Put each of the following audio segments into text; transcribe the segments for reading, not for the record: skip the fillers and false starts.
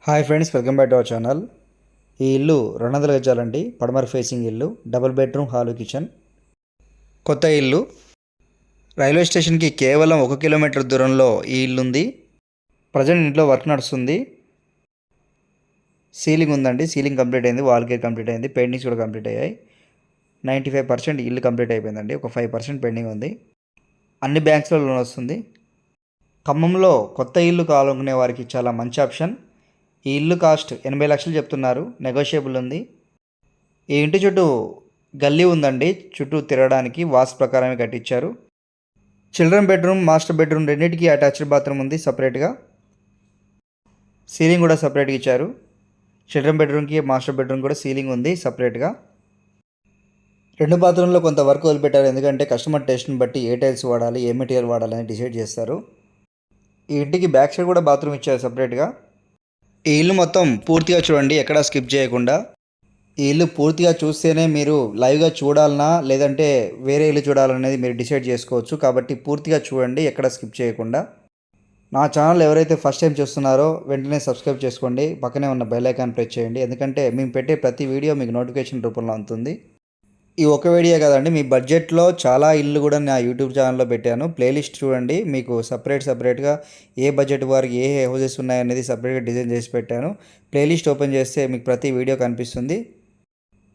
Hi friends, welcome back to our channel. ఈ ఇల్లు 200 గజాలండి. పడమర ఫేసింగ్ ఇల్లు, డబుల్ బెడ్రూమ్, హాలు, కిచెన్. కొత్త ఇల్లు. రైల్వే స్టేషన్కి కేవలం 1 కిలోమీటర్ దూరంలో ఈ ఇల్లు ఉంది. ప్రజెంట్ ఇంట్లో వర్క్ నడుస్తుంది. సీలింగ్ ఉందండి, సీలింగ్ కంప్లీట్ అయింది, వాల్ గేట్ కంప్లీట్ అయింది, పెయింటింగ్స్ కూడా కంప్లీట్ అయ్యాయి. 95% ఇల్లు కంప్లీట్ అయిపోయిందండి. ఒక 5% పెండింగ్ ఉంది. అన్ని బ్యాంక్స్లో లోన్ వస్తుంది. ఖమ్మంలో కొత్త ఇల్లు కావాలనుకునే వారికి చాలా మంచి ఆప్షన్. ఈ ఇల్లు కాస్ట్ 80 లక్షలు చెప్తున్నారు, నెగోషియబుల్ ఉంది. ఈ ఇంటి చుట్టూ గల్లీ ఉందండి, చుట్టూ తిరగడానికి వాస్తు ప్రకారమే కట్టించారు. చిల్డ్రన్ బెడ్రూమ్, మాస్టర్ బెడ్రూమ్ రెండింటికి అటాచ్డ్ బాత్రూమ్ ఉంది సపరేట్గా. సీలింగ్ కూడా సపరేట్గా ఇచ్చారు. చిల్డ్రన్ బెడ్రూమ్కి మాస్టర్ బెడ్రూమ్ కూడా సీలింగ్ ఉంది సపరేట్గా. 2 బాత్రూంలో కొంత వర్క్ వదిలిపెట్టారు, ఎందుకంటే కస్టమర్ టేస్ట్ని బట్టి ఏ టైల్స్ వాడాలి, ఏ మెటీరియల్ వాడాలని డిసైడ్ చేస్తారు. ఈ ఇంటికి బ్యాక్ సైడ్ కూడా బాత్రూమ్ ఇచ్చారు సపరేట్గా. ఈ ఇల్లు మొత్తం పూర్తిగా చూడండి, ఎక్కడా స్కిప్ చేయకుండా. ఈ ఇల్లు పూర్తిగా చూస్తేనే మీరు లైవ్గా చూడాలన్నా లేదంటే వేరే ఇల్లు చూడాలనేది మీరు డిసైడ్ చేసుకోవచ్చు. కాబట్టి పూర్తిగా చూడండి, ఎక్కడ స్కిప్ చేయకుండా. నా ఛానల్ ఎవరైతే ఫస్ట్ టైం చూస్తున్నారో వెంటనే సబ్స్క్రైబ్ చేసుకోండి, పక్కనే ఉన్న బెల్ ఐకాన్ ప్రెస్ చేయండి, ఎందుకంటే మేము పెట్టే ప్రతి వీడియో మీకు నోటిఫికేషన్ రూపంలో అందుతుంది. ఈ ఒక వీడియో కదండి, మీ బడ్జెట్లో చాలా ఇల్లు కూడా నా యూట్యూబ్ ఛానల్లో పెట్టాను. ప్లేలిస్ట్ చూడండి, మీకు సపరేట్గా ఏ బడ్జెట్ వారికి ఏ హౌసెస్ ఉన్నాయనేది సపరేట్గా డిజైన్ చేసి పెట్టాను. ప్లేలిస్ట్ ఓపెన్ చేస్తే మీకు ప్రతి వీడియో కనిపిస్తుంది.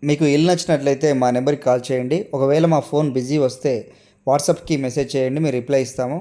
మీకు ఇల్లు నచ్చినట్లయితే మా నెంబర్కి కాల్ చేయండి. ఒకవేళ మా ఫోన్ బిజీ వస్తే వాట్సాప్కి మెసేజ్ చేయండి, మేము రిప్లై ఇస్తాము.